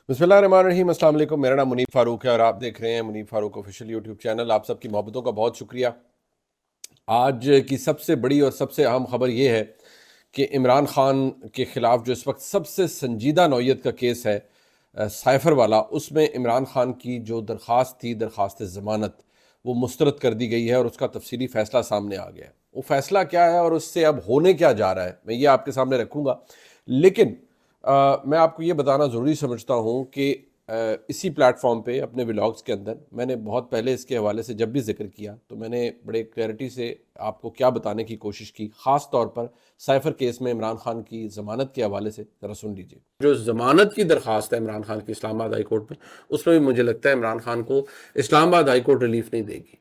बिस्मिल्लाहिर्रहमानिर्रहीम, अस्सलाम वालेकुम। मेरा नाम मुनीफ फ़ारूक है और आप देख रहे हैं Munif Farooq official YouTube channel. आप सबकी मोहब्बतों का बहुत शुक्रिया। आज की सबसे बड़ी और सबसे अहम खबर ये है कि इमरान खान के ख़िलाफ़ जो इस वक्त सबसे संजीदा नौइयत का केस है, साइफ़र वाला, उसमें इमरान खान की जो दरख्वास्त थी, दरख्वास्त ज़मानत, वो मुस्तरद कर दी गई है और उसका तफसीली फ़ैसला सामने आ गया है। वो फ़ैसला क्या है और उससे अब होने क्या जा रहा है, मैं ये आपके सामने रखूँगा। लेकिन मैं आपको ये बताना ज़रूरी समझता हूँ कि इसी प्लेटफॉर्म पे अपने व्लॉग्स के अंदर मैंने बहुत पहले इसके हवाले से जब भी जिक्र किया तो मैंने बड़े क्लैरिटी से आपको क्या बताने की कोशिश की, ख़ास तौर पर साइफर केस में इमरान खान की ज़मानत के हवाले से। ज़रा सुन लीजिए। जो ज़मानत की दरख्वास्त है इमरान खान की इस्लामाबाद हाई कोर्ट में, उसमें भी मुझे लगता है इमरान खान को इस्लामाबाद हाई कोर्ट रिलीफ नहीं देगी।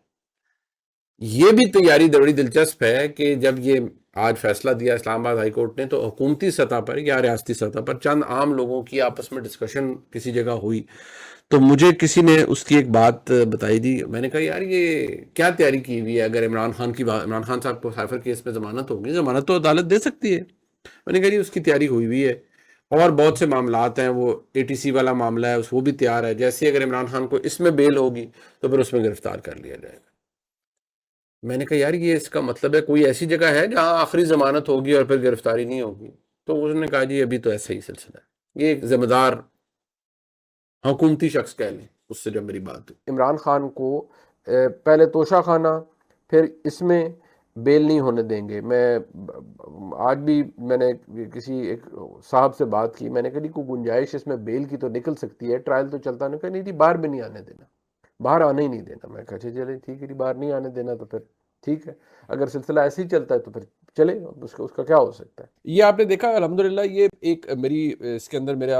ये भी तैयारी बड़ी दिलचस्प है कि जब ये आज फैसला दिया इस्लामाबाद हाई कोर्ट ने, तो हुकूमती सतह पर या रियासती सतह पर चंद आम लोगों की आपस में डिस्कशन किसी जगह हुई, तो मुझे किसी ने उसकी एक बात बताई दी। मैंने कहा यार ये क्या तैयारी की हुई है? अगर इमरान खान साहब को साइफर केस में जमानत होगी, जमानत तो अदालत दे सकती है। मैंने कहा जी उसकी तैयारी हुई हुई है और बहुत से मामलात हैं, वो एटीसी वाला मामला है, वो भी तैयार है। जैसे अगर इमरान खान को इसमें बेल होगी तो फिर उसमें गिरफ्तार कर लिया जाएगा। मैंने कहा यार ये इसका मतलब है कोई ऐसी जगह है जहां आखिरी जमानत होगी और फिर गिरफ्तारी नहीं होगी? तो उसने कहा जी अभी तो ऐसा ही सिलसिला है। ये एक जिम्मेदार हुकूमती शख्स कह लें, उससे जब मेरी बात हुई, इमरान खान को पहले तोशा खाना, फिर इसमें बेल नहीं होने देंगे। आज भी मैंने किसी एक साहब से बात की, मैंने कहा कोई गुंजाइश इसमें बेल की तो निकल सकती है, ट्रायल तो चलता नहीं। कहा नहीं जी बाहर भी नहीं आने देना, बाहर आने ही नहीं देना। मैं कहा चले ठीक है जी, बाहर नहीं आने देना तो फिर ठीक है, अगर सिलसिला ऐसे ही चलता है तो फिर चले, उसका उसका क्या हो सकता है। ये आपने देखा अल्हम्दुलिल्लाह, ये एक मेरी इसके अंदर मेरा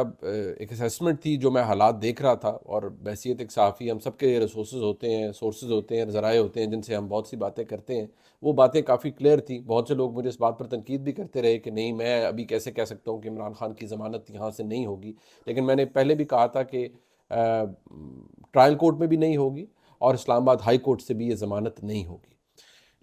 एक असेसमेंट थी जो मैं हालात देख रहा था। और बहसीत एक सहाफ़ी हम सबके रिसोर्सेज होते हैं, सोर्सेज होते हैं, ज़राए होते हैं जिनसे हम बहुत सी बातें करते हैं। वो बातें काफ़ी क्लियर थी। बहुत से लोग मुझे इस बात पर तनकीद भी करते रहे कि नहीं, मैं अभी कैसे कह सकता हूँ कि इमरान खान की ज़मानत यहाँ से नहीं होगी। लेकिन मैंने पहले भी कहा था कि ट्रायल कोर्ट में भी नहीं होगी और इस्लामाबाद हाई कोर्ट से भी ये ज़मानत नहीं होगी।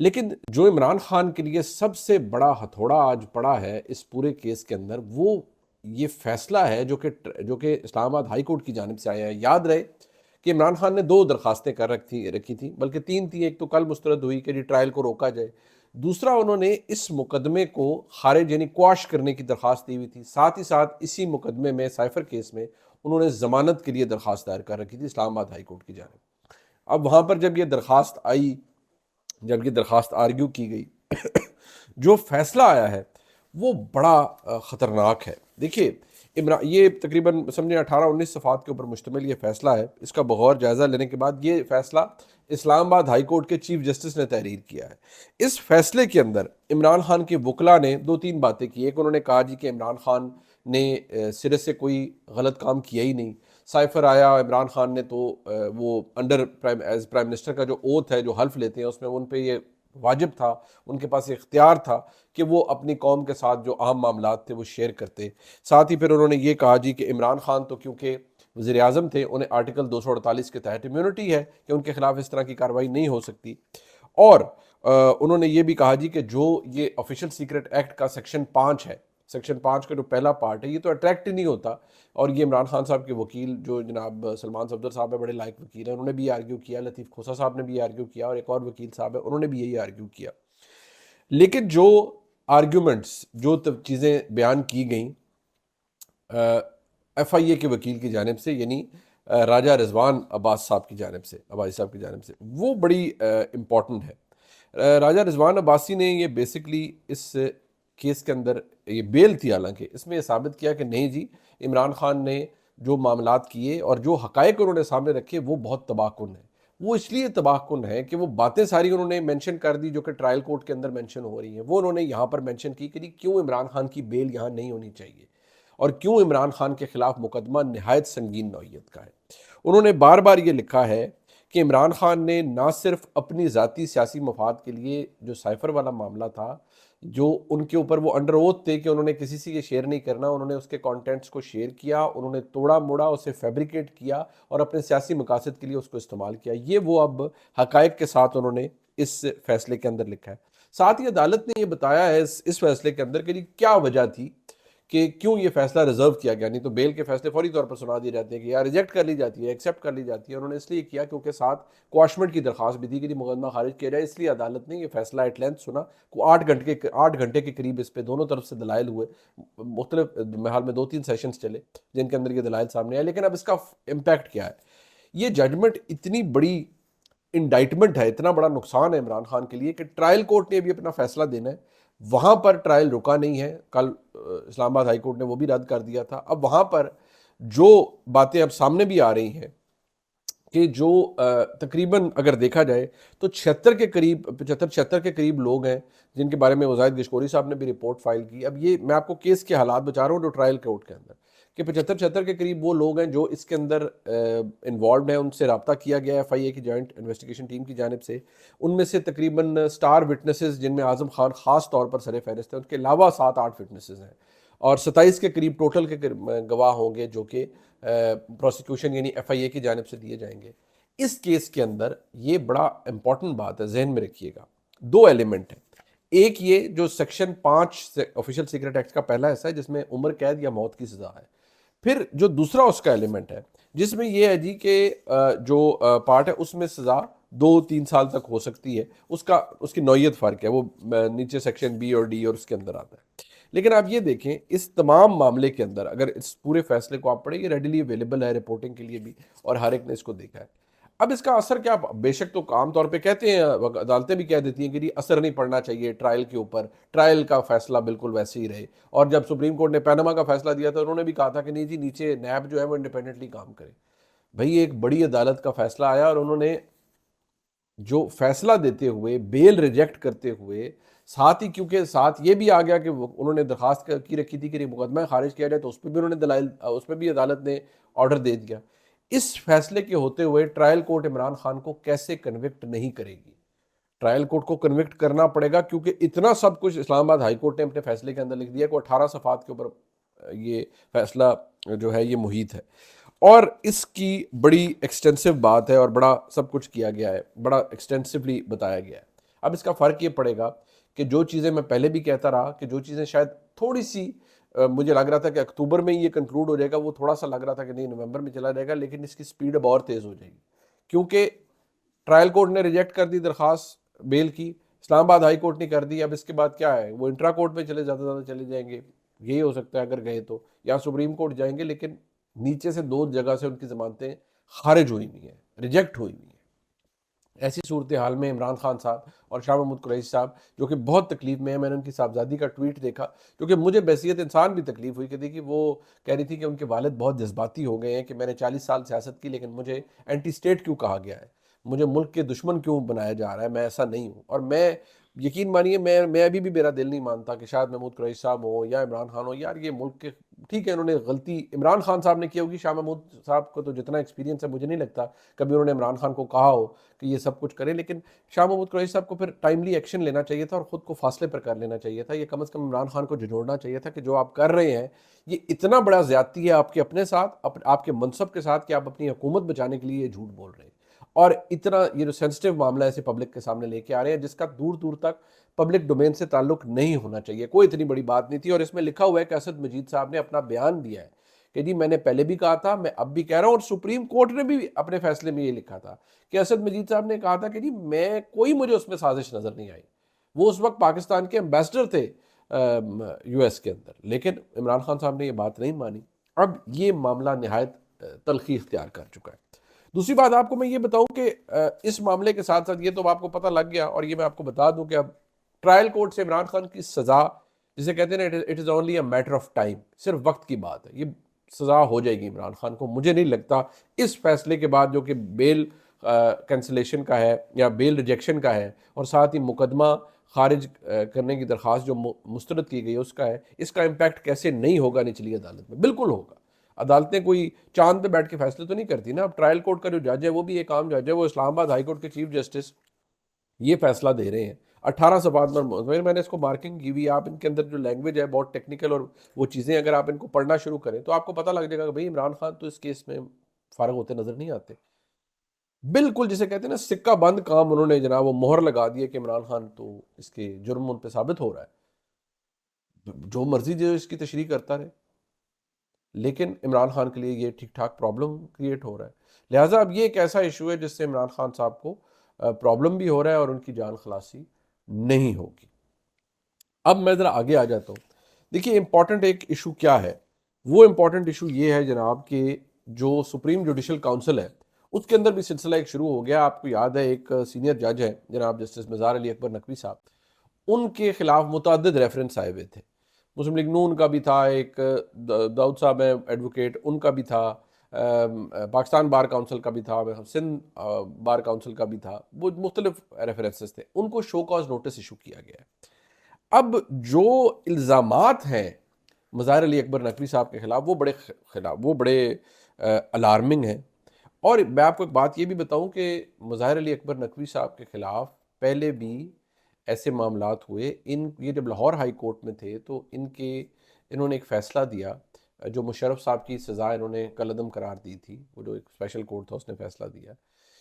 लेकिन जो इमरान खान के लिए सबसे बड़ा हथौड़ा आज पड़ा है इस पूरे केस के अंदर, वो ये फैसला है जो कि इस्लामाबाद हाई कोर्ट की जानिब से आया है। याद रहे कि इमरान खान ने दो दरखास्तें कर रखी थी, बल्कि तीन थी। एक तो कल मुस्तरद हुई कि जी ट्रायल को रोका जाए। दूसरा, उन्होंने इस मुकदमे को खारिज यानी क्वाश करने की दरख्वास्त दी हुई थी। साथ ही साथ इसी मुकदमे में, साइफर केस में, उन्होंने जमानत के लिए दरख्वास्त दायर कर रखी थी इस्लामाबाद हाई कोर्ट की जानिब। अब वहाँ पर जब ये दरख्वास्त आई, जब ये दरख्वास्त आर्ग्यू की गई, जो फैसला आया है वो बड़ा ख़तरनाक है। देखिए, इमरान, ये तकरीबन समझे 18-19 सफ़ात के ऊपर मुश्तमिल ये फ़ैसला है। इसका बगौर जायज़ा लेने के बाद ये फ़ैसला इस्लामाबाद हाई कोर्ट के चीफ जस्टिस ने तहरीर किया है। इस फैसले के अंदर इमरान खान के वकला ने दो तीन बातें की। एक, उन्होंने कहा जी कि इमरान खान ने सिरे से कोई गलत काम किया ही नहीं। साइफर आया, इमरान खान ने तो वो under prime as prime minister का जो ओथ है, जो हल्फ लेते हैं, उसमें उन पे ये वाजिब था, उनके पास इख्तियार था कि वो अपनी कौम के साथ जो अहम मामलात थे वो शेयर करते। साथ ही फिर उन्होंने ये कहा जी कि इमरान खान तो क्योंकि वज़ीर आज़म थे, उन्हें आर्टिकल 248 के तहत इम्यूनिटी है कि उनके खिलाफ इस तरह की कार्रवाई नहीं हो सकती। और उन्होंने ये भी कहा जी कि जो ये ऑफिशियल सीक्रेट एक्ट का सेक्शन 5 है, सेक्शन 5 का जो पहला पार्ट है, ये तो अट्रैक्ट ही नहीं होता। और ये इमरान खान साहब के वकील जो जनाब सलमान सफदर साहब है, बड़े लायक वकील हैं, उन्होंने भी आर्ग्यू किया, लतीफ़ खोसा साहब ने भी आर्ग्यू किया, और एक और वकील साहब है, उन्होंने भी यही आर्ग्यू किया। लेकिन जो आर्ग्यूमेंट्स, जो चीज़ें बयान की गई FIA के वकील की जानिब से, यानी राजा रिजवान अब्बास साहब की जानिब से, अब्बासी साहब की जानिब से, वो बड़ी इम्पॉर्टेंट है। राजा रिजवान अब्बासी ने ये बेसिकली इस केस के अंदर, ये बेल थी हालांकि, इसमें यह साबित किया कि नहीं जी, इमरान खान ने जो मामलात किए और जो हकायक उन्होंने सामने रखे वो बहुत तबाहकुन है। वो इसलिए तबाहकुन है कि वो बातें सारी उन्होंने मेंशन कर दी जो कि ट्रायल कोर्ट के अंदर मेंशन हो रही हैं। वो उन्होंने यहाँ पर मेंशन की कि क्यों इमरान खान की बेल यहाँ नहीं होनी चाहिए और क्यों इमरान खान के खिलाफ मुकदमा नहायत संगीन नौइयत का है। उन्होंने बार बार ये लिखा है कि इमरान खान ने ना सिर्फ अपनी ज़ाती सियासी मफाद के लिए जो साइफर वाला मामला था, जो उनके ऊपर वो अंडर ओथ थे कि उन्होंने किसी से ये शेयर नहीं करना, उन्होंने उसके कंटेंट्स को शेयर किया, उन्होंने तोड़ा मोड़ा, उसे फैब्रिकेट किया और अपने सियासी मकासद के लिए उसको इस्तेमाल किया। ये वो अब हकायक के साथ उन्होंने इस फैसले के अंदर लिखा है। साथ ही अदालत ने ये बताया है इस फैसले के अंदर कि क्या वजह थी कि क्यों ये फैसला रिजर्व किया गया, नहीं तो बेल के फैसले फौरी तौर पर सुना दिए जाते हैं कि यार रिजेक्ट कर ली जाती है, एक्सेप्ट कर ली जाती है। उन्होंने इसलिए किया क्योंकि साथ क्वाशमेंट की दरखास्त भी थी कि मुकदमा खारिज किया जाए, इसलिए अदालत ने ये फैसला एट लेंथ सुना। 8 घंटे के करीब इस पर दोनों तरफ से दलाइल हुए, मुख्तलिफ हाल में 2-3 सेशंस चले जिनके अंदर ये दलाइल सामने आए। लेकिन अब इसका इम्पैक्ट क्या है, ये जजमेंट इतनी बड़ी इंडाइटमेंट है, इतना बड़ा नुकसान है इमरान खान के लिए कि ट्रायल कोर्ट ने भी अपना फैसला देना है। वहां पर ट्रायल रुका नहीं है, कल इस्लामाबाद हाई कोर्ट ने वो भी रद्द कर दिया था। अब वहां पर जो बातें अब सामने भी आ रही हैं कि जो तकरीबन अगर देखा जाए तो 76 के करीब 75-76 के करीब लोग हैं जिनके बारे में वज़ायद गिशकोरी साहब ने भी रिपोर्ट फाइल की। अब ये मैं आपको केस के हालात बता रहा हूँ जो ट्रायल कोर्ट के अंदर, कि 75-76 के करीब वो लोग हैं जो इसके अंदर इन्वॉल्व हैं, उनसे रब्ता किया गया है FIA की जॉइंट इन्वेस्टिगेशन टीम की जानिब से। उनमें से तकरीबन स्टार विटनेसेस जिनमें आज़म खान ख़ास तौर पर सर फहरिस्त है, उनके अलावा 7-8 विटनेसेस हैं और 27 के करीब टोटल के गवाह होंगे जो कि प्रोसिक्यूशन यानी FIA की जानिब से दिए जाएंगे। इस केस के अंदर ये बड़ा इंपॉर्टेंट बात है, जहन में रखिएगा। 2 एलिमेंट है, एक ये जो सेक्शन 5 ऑफिशियल सीक्रेट एक्ट का पहला हिस्सा है जिसमें उम्र कैद या मौत की सजा है। फिर जो दूसरा उसका एलिमेंट है जिसमें यह है जी कि जो पार्ट है उसमें सजा 2-3 साल तक हो सकती है, उसकी नौयत फ़र्क है, वो नीचे सेक्शन B और D और उसके अंदर आता है। लेकिन आप ये देखें इस तमाम मामले के अंदर अगर इस पूरे फैसले को आप पढ़ें, ये रेडिली अवेलेबल है रिपोर्टिंग के लिए भी और हर एक ने इसको देखा है। अब इसका असर क्या, बेशक तो आम तौर पे कहते हैं, अदालतें भी कह देती हैं कि जी असर नहीं पड़ना चाहिए ट्रायल के ऊपर, ट्रायल का फैसला बिल्कुल वैसे ही रहे। और जब सुप्रीम कोर्ट ने पैनामा का फैसला दिया था उन्होंने भी कहा था कि नहीं जी नीचे नैब जो है वो इंडिपेंडेंटली काम करे। भाई एक बड़ी अदालत का फैसला आया और उन्होंने जो फैसला देते हुए बेल रिजेक्ट करते हुए साथ ही, क्योंकि साथ ये भी आ गया कि उन्होंने दरखास्त की रखी थी कि मुकदमा खारिज किया जाए, तो उस पर भी उन्होंने दलाइल, उस पर भी अदालत ने ऑर्डर दे दिया। इस फैसले के होते हुए ट्रायल कोर्ट इमरान खान को कैसे कन्विक्ट नहीं करेगी? ट्रायल कोर्ट को कन्विक्ट करना पड़ेगा क्योंकि इतना सब कुछ इस्लामाबाद हाई कोर्ट ने अपने फैसले के अंदर लिख दिया कि 18 सफ़ात के ऊपर ये फैसला जो है ये मुहित है और इसकी बड़ी एक्सटेंसिव बात है और बड़ा सब कुछ किया गया है, बड़ा एक्सटेंसिवली बताया गया है। अब इसका फ़र्क ये पड़ेगा कि जो चीज़ें मैं पहले भी कहता रहा कि जो चीज़ें शायद थोड़ी सी मुझे लग रहा था कि अक्टूबर में ये कंक्लूड हो जाएगा, वो थोड़ा सा लग रहा था कि नहीं नवंबर में चला जाएगा, लेकिन इसकी स्पीड अब और तेज़ हो जाएगी क्योंकि ट्रायल कोर्ट ने रिजेक्ट कर दी दरखास्त बेल की, इस्लामाबाद हाई कोर्ट ने कर दी। अब इसके बाद क्या है, वो इंट्रा कोर्ट में ज़्यादा चले जाएंगे, यही हो सकता है अगर गए तो, या सुप्रीम कोर्ट जाएंगे। लेकिन नीचे से 2 जगह से उनकी जमानतें खारिज हुई हुई हैं, रिजेक्ट हुई हुई हैं। ऐसी सूरत हाल में इमरान खान साहब और शाह महमूद कुरैशी साहब जो कि बहुत तकलीफ में है, मैंने उनकी साहबजादी का ट्वीट देखा क्योंकि मुझे बैसियत इंसान भी तकलीफ हुई कि देखिए वो कह रही थी कि उनके वालिद बहुत जज्बाती हो गए हैं कि मैंने 40 साल सियासत की लेकिन मुझे एंटी स्टेट क्यों कहा गया है, मुझे मुल्क के दुश्मन क्यों बनाया जा रहा है, मैं ऐसा नहीं हूँ। और मैं यकीन मानिए मैं अभी भी मेरा दिल नहीं मानता कि शायद महमूद कुरैशी साहब हो या इमरान खान हो, यार ये मुल्क के, ठीक है उन्होंने गलती इमरान खान साहब ने की होगी, शाह महमूद साहब को तो जितना एक्सपीरियंस है मुझे नहीं लगता कभी उन्होंने इमरान खान को कहा हो कि ये सब कुछ करें। लेकिन शाह महमूद कुरैशी साहब को फिर टाइमली एक्शन लेना चाहिए था और ख़ुद को फासले पर कर लेना चाहिए था। ये कम से कम इमरान खान को झिझोड़ना चाहिए था कि जो आप कर रहे हैं ये इतना बड़ा ज़्यादती है आपके अपने साथ, आपके मनसब के साथ, कि आप अपनी हुकूमत बचाने के लिए ये झूठ बोल रहे हैं और इतना ये जो सेंसिटिव मामला है इसे पब्लिक के सामने लेके आ रहे हैं जिसका दूर दूर तक पब्लिक डोमेन से ताल्लुक नहीं होना चाहिए। कोई इतनी बड़ी बात नहीं थी और इसमें लिखा हुआ है कि असद मजीद साहब ने अपना बयान दिया है कि जी मैंने पहले भी कहा था, मैं अब भी कह रहा हूँ, और सुप्रीम कोर्ट ने भी अपने फैसले में ये लिखा था कि असद मजीद साहब ने कहा था कि जी मैं कोई मुझे उसमें साजिश नज़र नहीं आई। वो उस वक्त पाकिस्तान के एम्बेसडर थे US के अंदर, लेकिन इमरान खान साहब ने ये बात नहीं मानी। अब ये मामला नहायत तलखी इख्तियार कर चुका है। दूसरी बात आपको मैं ये बताऊं कि इस मामले के साथ साथ ये तो आपको पता लग गया और ये मैं आपको बता दूं कि अब ट्रायल कोर्ट से इमरान खान की सज़ा, जिसे कहते हैं ना it is only a matter of time, सिर्फ वक्त की बात है, ये सज़ा हो जाएगी इमरान खान को। मुझे नहीं लगता इस फैसले के बाद जो कि बेल कैंसिलेशन का है या बेल रिजेक्शन का है और साथ ही मुकदमा खारिज करने की दरख्वास्त जो मुस्तरद की गई है उसका है, इसका इम्पैक्ट कैसे नहीं होगा निचली अदालत में, बिल्कुल होगा। अदालतें कोई चांद पे बैठ के फैसले तो नहीं करती ना। अब ट्रायल कोर्ट का जो जज है वो भी एक आम जज है, वो इस्लामाबाद हाई कोर्ट के चीफ जस्टिस ये फैसला दे रहे हैं 18 सफ़ात पर। मैंने इसको मार्किंग की हुई, आप इनके अंदर जो लैंग्वेज है बहुत टेक्निकल और वो चीज़ें अगर आप इनको पढ़ना शुरू करें तो आपको पता लग जाएगा कि भाई इमरान खान तो इस केस में फारग होते नजर नहीं आते। बिल्कुल जिसे कहते हैं ना सिक्का बंद काम उन्होंने जनाब वो मोहर लगा दी है कि इमरान खान तो इसके जुर्म उन पे साबित हो रहा है। जो मर्जी जो इसकी तशरीह करता रहे, लेकिन इमरान खान के लिए ये ठीक ठाक प्रॉब्लम क्रिएट हो रहा है। लिहाजा अब ये एक ऐसा इशू है जिससे इमरान खान साहब को प्रॉब्लम भी हो रहा है और उनकी जान खलासी नहीं होगी। अब मैं ज़रा आगे आ जाता हूँ। देखिए इंपॉर्टेंट एक इशू क्या है, वो इंपॉर्टेंट इशू ये है जनाब कि जो सुप्रीम जुडिशल काउंसिल है उसके अंदर भी सिलसिला एक शुरू हो गया। आपको याद है एक सीनियर जज है जनाब जस्टिस मज़ार अली अकबर नकवी साहब, उनके खिलाफ मुतअद्दिद रेफरेंस आए हुए थे। मुस्लिम लीग नून का भी था, एक दाऊद साहब है एडवोकेट, उनका भी था, पाकिस्तान बार काउंसिल का भी था, सिंध बार काउंसिल का भी था, वो मुख्तलिफ रेफरेंसेस थे। उनको शो कॉज नोटिस इशू किया गया है। अब जो इल्ज़ामात हैं मज़ार अली अकबर नकवी साहब के खिलाफ, वो बड़े अलार्मिंग हैं। और मैं आपको एक बात ये भी बताऊं कि मज़ार अली अकबर नकवी साहब के खिलाफ पहले भी ऐसे मामलात हुए। ये जब लाहौर हाई कोर्ट में थे तो इन्होंने एक फ़ैसला दिया, जो मुशर्रफ साहब की सज़ा इन्होंने कलअदम करार दी थी, वो जो एक स्पेशल कोर्ट था उसने फ़ैसला दिया।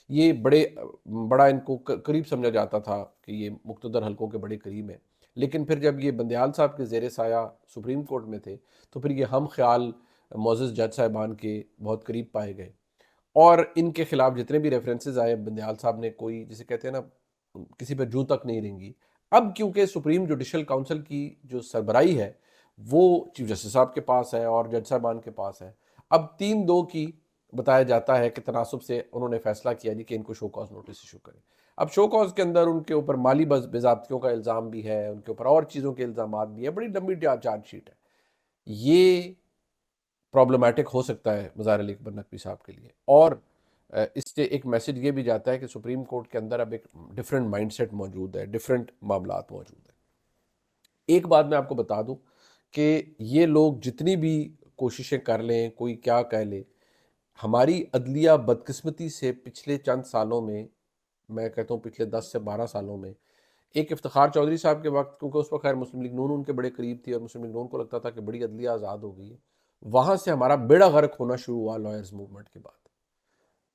ये बड़ा इनको करीब समझा जाता था कि ये मुक़्तदर हलकों के बड़े करीब हैं। लेकिन फिर जब ये बंदयाल साहब के ज़ेर साया सुप्रीम कोर्ट में थे तो फिर ये हम ख्याल मोअज़्ज़ज़ जज साहिबान के बहुत करीब पाए गए और इनके खिलाफ जितने भी रेफरेंसेस आए बंदयाल साहब ने, कोई जिसे कहते हैं ना, किसी पर जूं तक नहीं रेंगी। अब क्योंकि सुप्रीम जुडिशल काउंसिल की जो सरबराही है वो चीफ जस्टिस साहब के पास है और जज साहबान के पास है, अब 3-2 की बताया जाता है कि तनासब से उन्होंने फैसला किया जी कि इनको शो कॉज नोटिस इशू करें। अब शो कॉज के अंदर उनके ऊपर माली बेजाब्तियों का इल्ज़ाम भी है, उनके ऊपर और चीज़ों के इल्ज़ाम भी है, बड़ी लंबी चार्जशीट है। ये प्रॉब्लमेटिक हो सकता है मज़ार अली अकबर नकवी साहब के लिए। और इससे एक मैसेज ये भी जाता है कि सुप्रीम कोर्ट के अंदर अब एक डिफरेंट माइंडसेट मौजूद है, डिफरेंट मामलात मौजूद है। एक बात मैं आपको बता दूं कि ये लोग जितनी भी कोशिशें कर लें, कोई क्या कह ले, हमारी अदलिया बदकिस्मती से पिछले चंद सालों में, मैं कहता हूँ पिछले 10 से 12 सालों में, एक इफ्तिखार चौधरी साहब के वक्त, क्योंकि उस वक्त खैर मुस्लिम लीग नून उनके बड़े करीब थी और मुस्लिम लीग नून को लगता था कि बड़ी अदलिया आज़ाद हो गई है, वहाँ से हमारा बेड़ा गर्क होना शुरू हुआ लॉयर्स मूवमेंट के बाद।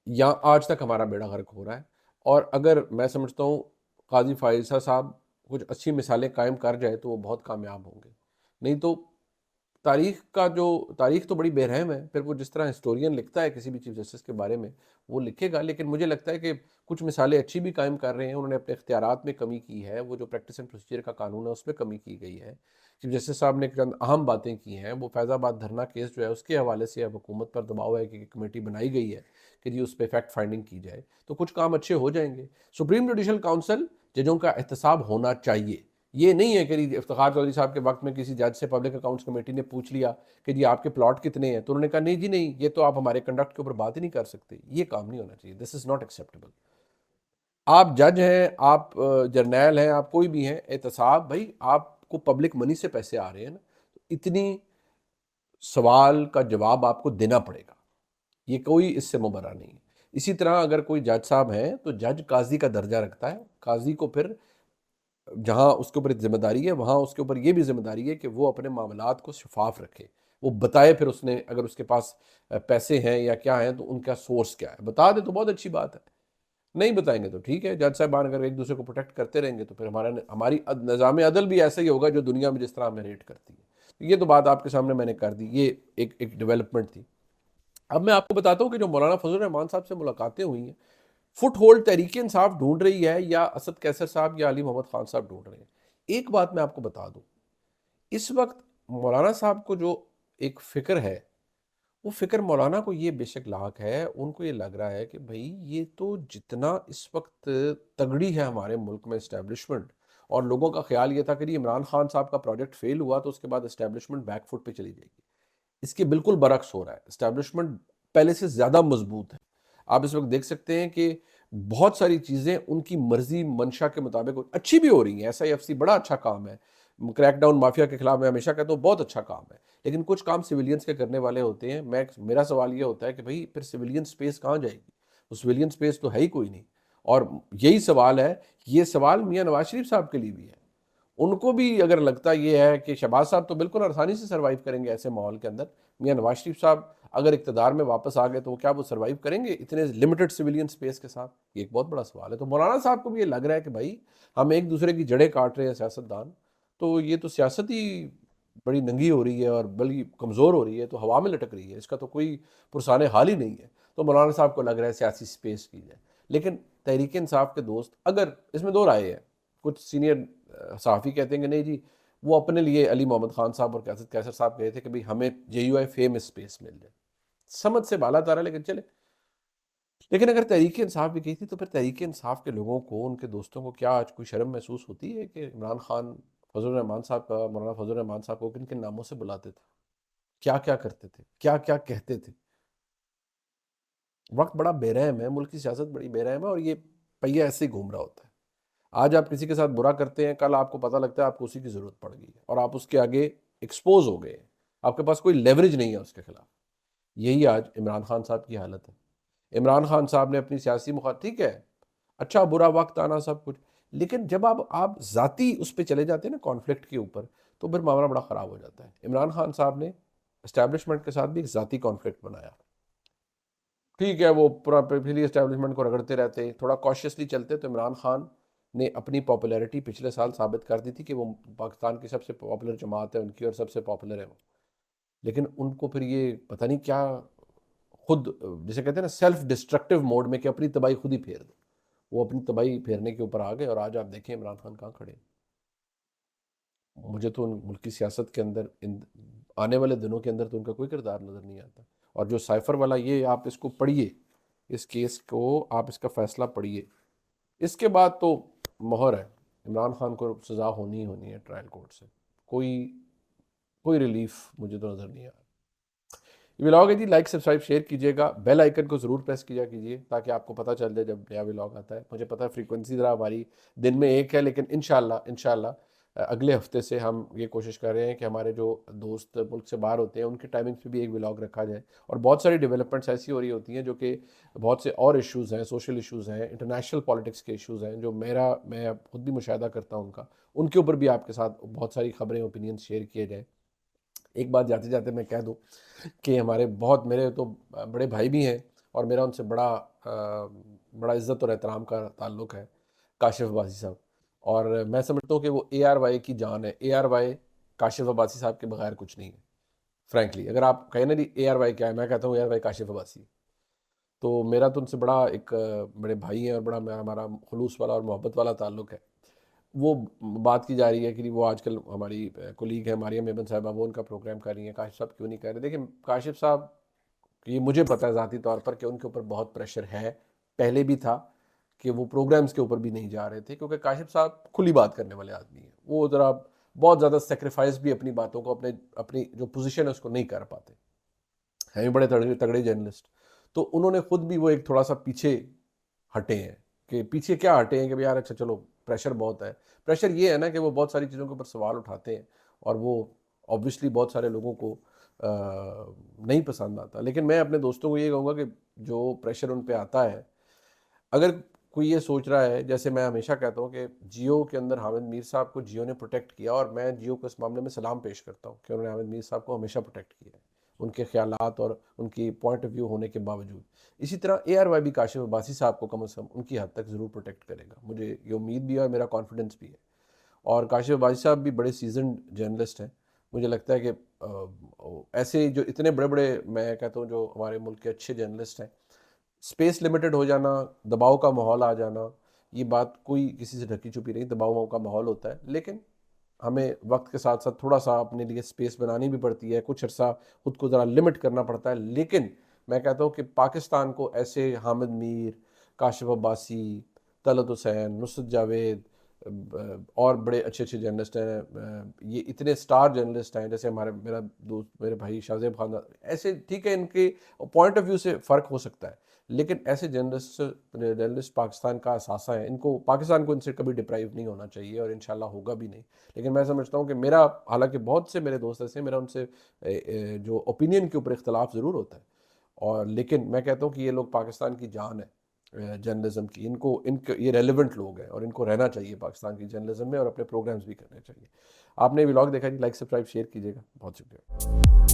या आज तक हमारा बेड़ा गर्क हो रहा है। और अगर मैं समझता हूँ काजी फायसा साहब कुछ अच्छी मिसालें कायम कर जाए तो वो बहुत कामयाब होंगे। नहीं तो तारीख तो बड़ी बेरहम है। फिर वो जिस तरह हिस्टोरियन लिखता है किसी भी चीफ जस्टिस के बारे में वो लिखेगा, लेकिन मुझे लगता है कि कुछ मिसालें अच्छी भी कायम कर रहे हैं। उन्होंने अपने इख्तियारात में कमी की है, वो जो प्रैक्टिस एंड प्रोसीजर का कानून है उसमें कमी की गई है। चीफ जस्टिस साहब ने चंद अहम बातें की हैं। वो फैज़ाबाद धरना केस जो है उसके हवाले से अब हुकूमत पर दबाव है कि कमेटी बनाई गई है कि जी उस पर फैक्ट फाइंडिंग की जाए, तो कुछ काम अच्छे हो जाएंगे। सुप्रीम जुडिशल काउंसिल जजों का एहतसाब होना चाहिए। ये नहीं है कि इफ्तिखार चौधरी साहब के वक्त में किसी जज से पब्लिक अकाउंट्स कमेटी ने पूछ लिया कि जी आपके प्लॉट कितने हैं, तो उन्होंने कहा नहीं जी नहीं, ये तो आप हमारे कंडक्ट के ऊपर बात ही नहीं कर सकते। ये काम नहीं होना चाहिए। This is not acceptable. आप जज हैं, आप जर्नैल हैं, आप कोई भी हैं, एहतसाब भाई आपको पब्लिक मनी से पैसे आ रहे हैं ना, तो इतनी सवाल का जवाब आपको देना पड़ेगा। ये कोई इससे मुबर्रा नहीं है। इसी तरह अगर कोई जज साहब हैं तो जज काजी का दर्जा रखता है। काजी को फिर जहाँ उसके ऊपर जिम्मेदारी है वहाँ उसके ऊपर ये भी जिम्मेदारी है कि वो अपने मामलात को शफाफ रखे, वो बताए। फिर उसने अगर उसके पास पैसे हैं या क्या है तो उनका सोर्स क्या है, बता दे तो बहुत अच्छी बात है। नहीं बताएंगे तो ठीक है। जज साहबान अगर एक दूसरे को प्रोटेक्ट करते रहेंगे तो फिर हमारी निज़ाम अदल भी ऐसा ही होगा जो दुनिया में जिस तरह हमें रेट करती है। तो ये तो बात आपके सामने मैंने कर दी, ये एक डेवलपमेंट थी। अब मैं आपको बताता हूँ कि जो मौलाना फजल रहमान साहब से मुलाकातें हुई हैं, फुट होल्ड तहरीक इंसाफ ढूंढ रही है या असद कैसर साहब या अली मोहम्मद खान साहब ढूंढ रहे हैं। एक बात मैं आपको बता दूं, इस वक्त मौलाना साहब को जो एक फिक्र है, वो फिक्र मौलाना को ये बेशक लाक है, उनको ये लग रहा है कि भाई ये तो जितना इस वक्त तगड़ी है हमारे मुल्क में इस्टेब्लिशमेंट, और लोगों का ख्याल ये था कि इमरान खान साहब का प्रोजेक्ट फेल हुआ तो उसके बाद इस्टेब्लिशमेंट बैकफुट पे चली जाएगी। इसके बिल्कुल बरक्स हो रहा है। इस्टेब्लिशमेंट पहले से ज़्यादा मजबूत है। आप इस वक्त देख सकते हैं कि बहुत सारी चीज़ें उनकी मर्जी मंशा के मुताबिक अच्छी भी हो रही हैं। SIFC बड़ा अच्छा काम है, क्रैकडाउन माफिया के खिलाफ मैं हमेशा कहता हूँ बहुत अच्छा काम है, लेकिन कुछ काम सिविलियंस के करने वाले होते हैं। मेरा सवाल ये होता है कि भाई फिर सिविलियन स्पेस कहाँ जाएगी? उस सिविलियन स्पेस तो है ही कोई नहीं। और यही सवाल है, ये सवाल मियाँ नवाज शरीफ साहब के लिए भी है। उनको भी अगर लगता ये है कि शहबाज साहब तो बिल्कुल आसानी से सर्वाइव करेंगे ऐसे माहौल के अंदर, मियाँ नवाज शरीफ साहब अगर इक़्तिदार में वापस आ गए तो क्या वो सर्वाइव करेंगे इतने लिमिटेड सिविलियन स्पेस के साथ? ये एक बहुत बड़ा सवाल है। तो मौलाना साहब को भी ये लग रहा है कि भाई हम एक दूसरे की जड़ें काट रहे हैं सियासतदान, तो ये तो सियासत ही बड़ी नंगी हो रही है और बल्कि कमज़ोर हो रही है, तो हवा में लटक रही है, इसका तो कोई पुरसाने हाल ही नहीं है। तो मौलाना साहब को लग रहा है सियासी स्पेस की जाए। लेकिन तहरीक इंसाफ के दोस्त, अगर इसमें दो राय है, कुछ सीनियर सहाफ़ी कहते हैं कि नहीं जी, वो अपने लिए अली मोहम्मद खान साहब और कैसर साहब कहे थे कि भाई हमें JUI फेम स्पेस मिल जाए। समझ से बाला तारा, लेकिन चले। लेकिन अगर तहरीक इंसाफ भी गई थी, तो फिर तहरीक इंसाफ के लोगों को, उनके दोस्तों को क्या आज कोई शर्म महसूस होती है कि इमरान खान फजल रहमान साहब का, मौलाना फजल रहमान साहब को किन किन नामों से बुलाते थे, क्या क्या करते थे, क्या क्या कहते थे। वक्त बड़ा बेरहम है, मुल्क की सियासत बड़ी बेरहम है, और ये पहिया ऐसे ही घूम रहा होता है। आज आप किसी के साथ बुरा करते हैं, कल आपको पता लगता है आपको उसी की ज़रूरत पड़ गई है और आप उसके आगे एक्सपोज हो गए हैं, आपके पास कोई लेवरेज नहीं है उसके खिलाफ। यही आज इमरान खान साहब की हालत है। इमरान खान साहब ने अपनी सियासी ठीक है, अच्छा बुरा वक्त आना सब कुछ, लेकिन जब आप ज़ाती उस पर चले जाते हैं ना, कॉन्फ्लिक्ट के ऊपर, तो फिर मामला बड़ा ख़राब हो जाता है। इमरान खान साहब ने इस्टेब्लिशमेंट के साथ भी एक ज़ाती कॉन्फ्लिक्ट बनाया। ठीक है, वो पूरा पिछली इस्टेब्लिशमेंट को रगड़ते रहते, थोड़ा कॉशियसली चलते, तो इमरान खान ने अपनी पॉपुलैरिटी पिछले साल साबित कर दी थी कि वो पाकिस्तान की सबसे पॉपुलर जमात है उनकी, और सबसे पॉपुलर है वो। लेकिन उनको फिर ये पता नहीं क्या, खुद जिसे कहते हैं ना सेल्फ डिस्ट्रक्टिव मोड में, कि अपनी तबाही खुद ही फेर दो, वो अपनी तबाही फेरने के ऊपर आ गए, और आज आप देखें इमरान खान कहाँ खड़े हैं। मुझे तो उन मुल्क की सियासत के अंदर, इन आने वाले दिनों के अंदर तो उनका कोई किरदार नज़र नहीं आता। और जो साइफर वाला, ये आप इसको पढ़िए, इस केस को आप इसका फैसला पढ़िए, इसके बाद तो मोहर है, इमरान खान को सज़ा होनी ही होनी है ट्रायल कोर्ट से। कोई कोई रिलीफ मुझे तो नज़र नहीं आ रहा। ये व्लॉग है जी, लाइक सब्सक्राइब शेयर कीजिएगा, बेल आइकन को ज़रूर प्रेस किया कीजिए, ताकि आपको पता चल जाए जब नया व्लॉग आता है। मुझे पता है फ्रीक्वेंसी ज़रा हमारी दिन में एक है, लेकिन इंशाल्लाह अगले हफ्ते से हम ये कोशिश कर रहे हैं कि हमारे जो दोस्त मुल्क से बाहर होते हैं उनके टाइमिंग्स पे भी एक व्लॉग रखा जाए। और बहुत सारी डेवलपमेंट्स ऐसी हो रही होती हैं जो कि बहुत से और इश्यूज़ हैं, सोशल इश्यूज़ हैं, इंटरनेशनल पॉलिटिक्स के इश्यूज़ हैं, जो मैं खुद भी मुशाहिदा करता हूँ उनका, उनके ऊपर भी आपके साथ बहुत सारी खबरें, ओपिनियन शेयर किए जाए। एक बात जाते जाते मैं कह दूं कि हमारे बहुत, मेरे तो बड़े भाई भी हैं, और मेरा उनसे बड़ा इज़्ज़त और एहतराम का ताल्लुक़ है, काशिफ़ अब्बासी साहब। और मैं समझता हूँ कि वो ARY की जान है। ARY काशिफ़ अब्बासी साहब के बगैर कुछ नहीं है। फ्रैंकली अगर आप कहें ना जी ARY क्या है, मैं कहता हूँ ARY काशिफ़ अब्बासी। तो मेरा तो उनसे बड़ा एक बड़े भाई हैं, और बड़ा हमारा खुलूस वाला और मोहब्बत वाला ताल्लुक़ है। वो बात की जा रही है कि वो आजकल हमारी कोलीग है मारियम मेमन साहबा, वो उनका प्रोग्राम कर रही हैं, काशिफ साहब क्यों नहीं कर रहे। देखिए काशिफ साहब, ये मुझे पता है ज़ाती तौर पर कि उनके ऊपर बहुत प्रेशर है, पहले भी था, कि वो प्रोग्राम्स के ऊपर भी नहीं जा रहे थे, क्योंकि काशिफ साहब खुली बात करने वाले आदमी हैं। वो ज़रा बहुत ज़्यादा सेक्रीफाइस भी अपनी बातों को, अपनी जो पोजीशन है उसको नहीं कर पाते हैं, भी बड़े तगड़े तगड़े जर्नलिस्ट। तो उन्होंने खुद भी वो एक थोड़ा सा पीछे हटे हैं, कि पीछे क्या हटे हैं कि भाई यार अच्छा चलो, प्रेशर बहुत है। प्रेशर ये है ना कि वो बहुत सारी चीज़ों के ऊपर सवाल उठाते हैं, और वो ऑब्वियसली बहुत सारे लोगों को नहीं पसंद आता। लेकिन मैं अपने दोस्तों को ये कहूँगा कि जो प्रेशर उन पे आता है, अगर कोई ये सोच रहा है, जैसे मैं हमेशा कहता हूँ कि जियो के अंदर हामिद मीर साहब को जियो ने प्रोटेक्ट किया, और मैं जियो को इस मामले में सलाम पेश करता हूँ कि उन्होंने हामिद मीर साहब को हमेशा प्रोटेक्ट किया है, उनके ख्यालात और उनकी पॉइंट ऑफ व्यू होने के बावजूद। इसी तरह ARY भी काशिफ अब्बासी साहब को कम से कम उनकी हद तक ज़रूर प्रोटेक्ट करेगा, मुझे ये उम्मीद भी है और मेरा कॉन्फिडेंस भी है। और काशिफ अब्बासी साहब भी बड़े सीजनड जर्नलिस्ट हैं। मुझे लगता है कि ऐसे जो इतने बड़े बड़े, मैं कहता हूँ जो हमारे मुल्क के अच्छे जर्नलिस्ट हैं, स्पेस लिमिटेड हो जाना, दबाव का माहौल आ जाना, ये बात कोई किसी से ढकी छुपी नहीं, दबाव का माहौल होता है। लेकिन हमें वक्त के साथ साथ थोड़ा सा अपने लिए स्पेस बनानी भी पड़ती है, कुछ अर्सा खुद को ज़रा लिमिट करना पड़ता है। लेकिन मैं कहता हूँ कि पाकिस्तान को ऐसे हामिद मीर, काशिफ अब्बासी, तलत हुसैन, नुसरत जावेद, और बड़े अच्छे अच्छे जर्नलिस्ट हैं, ये इतने स्टार जर्नलिस्ट हैं, जैसे मेरा दोस्त, मेरे भाई शाहजेब खान, ऐसे ठीक है, इनके पॉइंट ऑफ व्यू से फ़र्क हो सकता है, लेकिन ऐसे जर्नलिस्ट पाकिस्तान का असासा है। इनको, पाकिस्तान को इनसे कभी डिप्राइव नहीं होना चाहिए, और इंशाल्लाह होगा भी नहीं। लेकिन मैं समझता हूँ कि मेरा, हालांकि बहुत से मेरे दोस्त ऐसे, मेरा उनसे जो ओपिनियन के ऊपर इख्तलाफ ज़रूर होता है, और लेकिन मैं कहता हूँ कि ये लोग पाकिस्तान की जान है जर्नलिज्म की। इनको ये रेलिवेंट लोग हैं, और इनको रहना चाहिए पाकिस्तान की जर्नलिज्म में, और अपने प्रोग्राम्स भी करने चाहिए। आपने व्लॉग देखा जी, लाइक सब्सक्राइब शेयर कीजिएगा, बहुत शुक्रिया।